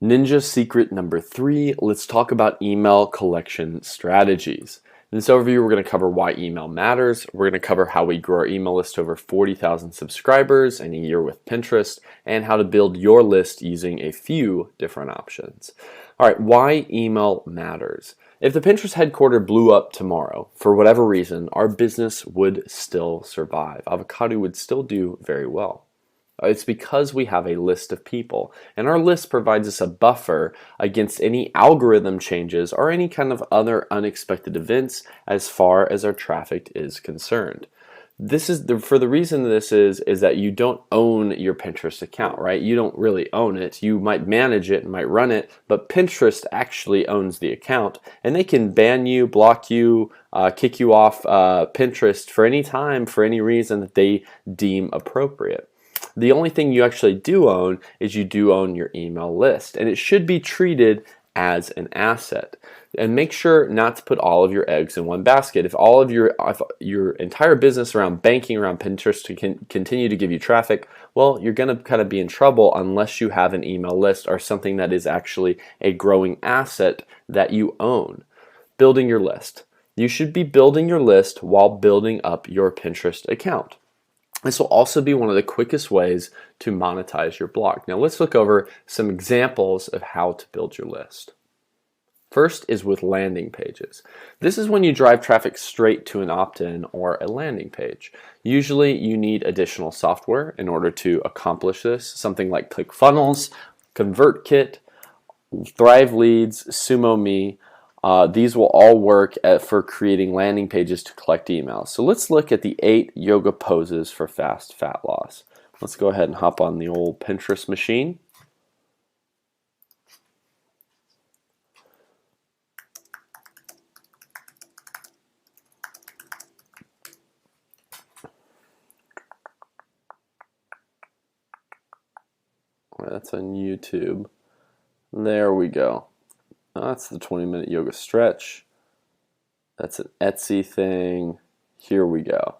Ninja secret number 3, let's talk about email collection strategies. In this overview, we're going to cover why email matters. We're going to cover how we grow our email list to over 40,000 subscribers in a year with Pinterest, and how to build your list using a few different options. All right, why email matters. If the Pinterest headquarters blew up tomorrow, for whatever reason, our business would still survive. Avocado would still do very well. It's because we have a list of people, and our list provides us a buffer against any algorithm changes or any kind of other unexpected events as far as our traffic is concerned. This is for the reason this is that you don't own your Pinterest account, right? You don't really own it. You might manage it and might run it, but Pinterest actually owns the account, and they can ban you, block you, kick you off Pinterest for any time, for any reason that they deem appropriate. The only thing you actually do own is you do own your email list, and it should be treated as an asset. And make sure not to put all of your eggs in one basket. If your entire business around banking around Pinterest can continue to give you traffic, well, you're going to kind of be in trouble unless you have an email list or something that is actually a growing asset that you own. Building your list. You should be building your list while building up your Pinterest account. This will also be one of the quickest ways to monetize your blog. Now let's look over some examples of how to build your list. First is with landing pages. This is when you drive traffic straight to an opt-in or a landing page. Usually you need additional software in order to accomplish this, something like ClickFunnels, ConvertKit, Thrive Leads, SumoMe. These will all work for creating landing pages to collect emails. So let's look at the 8 yoga poses for fast fat loss. Let's go ahead and hop on the old Pinterest machine. That's on YouTube. There we go. That's the 20-minute yoga stretch. That's an Etsy thing. Here we go.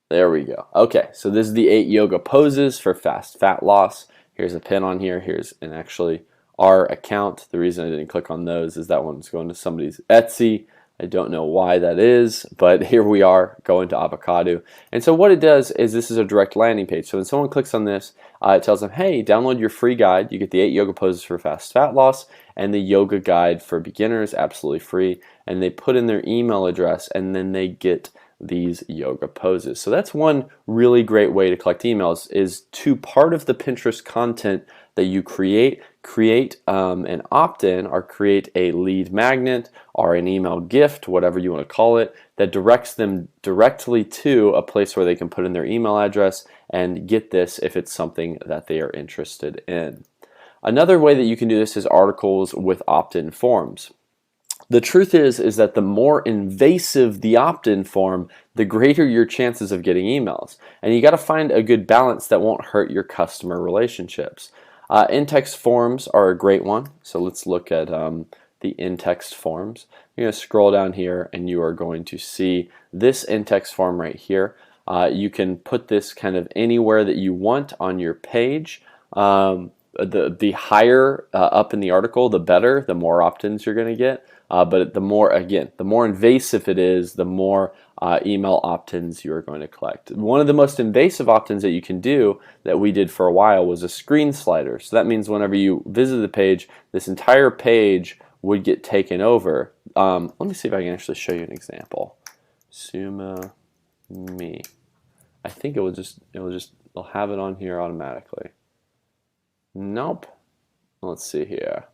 There we go. Okay, so this is the 8 yoga poses for fast fat loss. Here's a pin on here. Here's actually our account. The reason I didn't click on those is that one's going to somebody's Etsy. I don't know why that is, but here we are going to Avocado. And so what it does is this is a direct landing page. So when someone clicks on this, it tells them, hey, download your free guide. You get the 8 yoga poses for fast fat loss and the yoga guide for beginners, absolutely free. And they put in their email address, and then they get these yoga poses. So that's one really great way to collect emails, is to part of the Pinterest content that you create an opt-in or create a lead magnet or an email gift, whatever you want to call it, that directs them directly to a place where they can put in their email address and get this if it's something that they are interested in. Another way that you can do this is articles with opt-in forms. The truth is that the more invasive the opt-in form, the greater your chances of getting emails. And you got to find a good balance that won't hurt your customer relationships. In-text forms are a great one. So let's look at the in-text forms. You're going to scroll down here, and you are going to see this in-text form right here. You can put this kind of anywhere that you want on your page. The higher up in the article, the better, the more opt-ins you're going to get. But the more invasive it is, the more email opt-ins you are going to collect. One of the most invasive opt-ins that you can do that we did for a while was a screen slider. So that means whenever you visit the page, this entire page would get taken over. Let me see if I can actually show you an example. SumoMe. I think it'll have it on here automatically. Nope. Let's see here.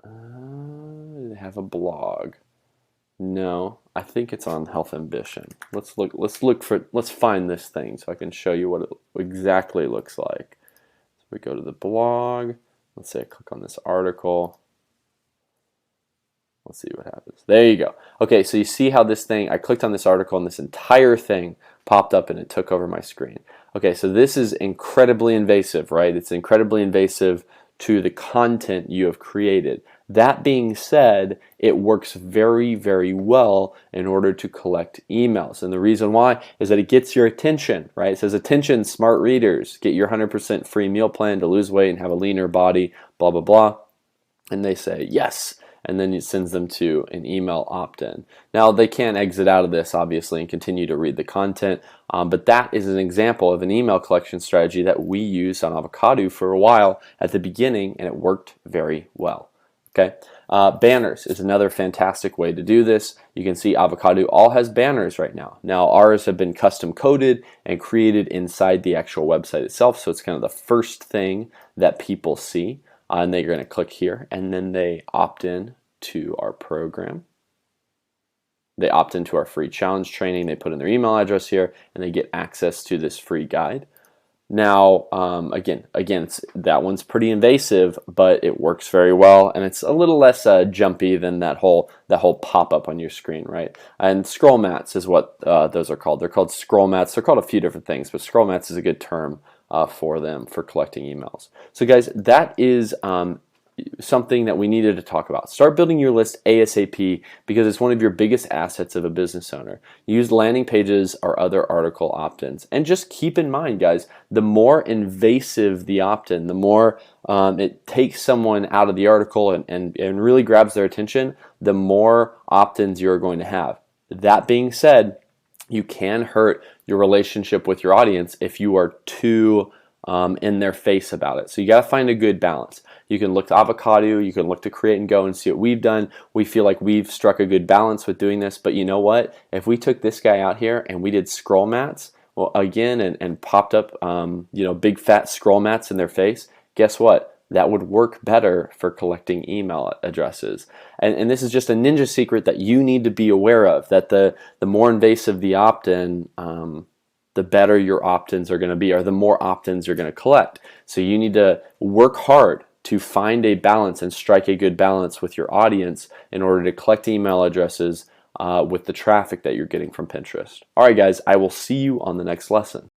They have a blog. No, I think it's on Health Ambition. Let's find this thing so I can show you what it exactly looks like. So we go to the blog. Let's say I click on this article. Let's see what happens. There you go. Okay, so you see how this thing, I clicked on this article and this entire thing popped up and it took over my screen. Okay, so this is incredibly invasive, right? It's incredibly invasive to the content you have created. That being said, it works very, very well in order to collect emails. And the reason why is that it gets your attention, right? It says, attention, smart readers, get your 100% free meal plan to lose weight and have a leaner body, blah, blah, blah. And they say, yes. And then it sends them to an email opt-in. Now, they can't exit out of this, obviously, and continue to read the content, but that is an example of an email collection strategy that we used on Avocado for a while at the beginning, and it worked very well. Okay, banners is another fantastic way to do this. You can see Avocado all has banners right now. Now, ours have been custom coded and created inside the actual website itself, so it's kind of the first thing that people see. And then you're going to click here, and then they opt in to our program. They opt into our free challenge training. They put in their email address here, and they get access to this free guide. Now, again, that one's pretty invasive, but it works very well, and it's a little less jumpy than that whole pop-up on your screen, right? And scroll mats is what those are called. They're called scroll mats. They're called a few different things, but scroll mats is a good term for them for collecting emails. So, guys, that is something that we needed to talk about. Start building your list ASAP because it's one of your biggest assets of a business owner. Use landing pages or other article opt-ins. And just keep in mind, guys, the more invasive the opt-in, the more it takes someone out of the article and really grabs their attention, the more opt-ins you're going to have. That being said, you can hurt your relationship with your audience if you are too in their face about it. So you got to find a good balance. You can look to Avocado, you can look to Create and Go and see what we've done. We feel like we've struck a good balance with doing this, but you know what? If we took this guy out here and we did scroll mats, well, again, and popped up, big fat scroll mats in their face, guess what? That would work better for collecting email addresses. And this is just a ninja secret that you need to be aware of, that the more invasive the opt-in, the better your opt-ins are going to be, or the more opt-ins you're going to collect. So you need to work hard to find a balance and strike a good balance with your audience in order to collect email addresses with the traffic that you're getting from Pinterest. All right, guys, I will see you on the next lesson.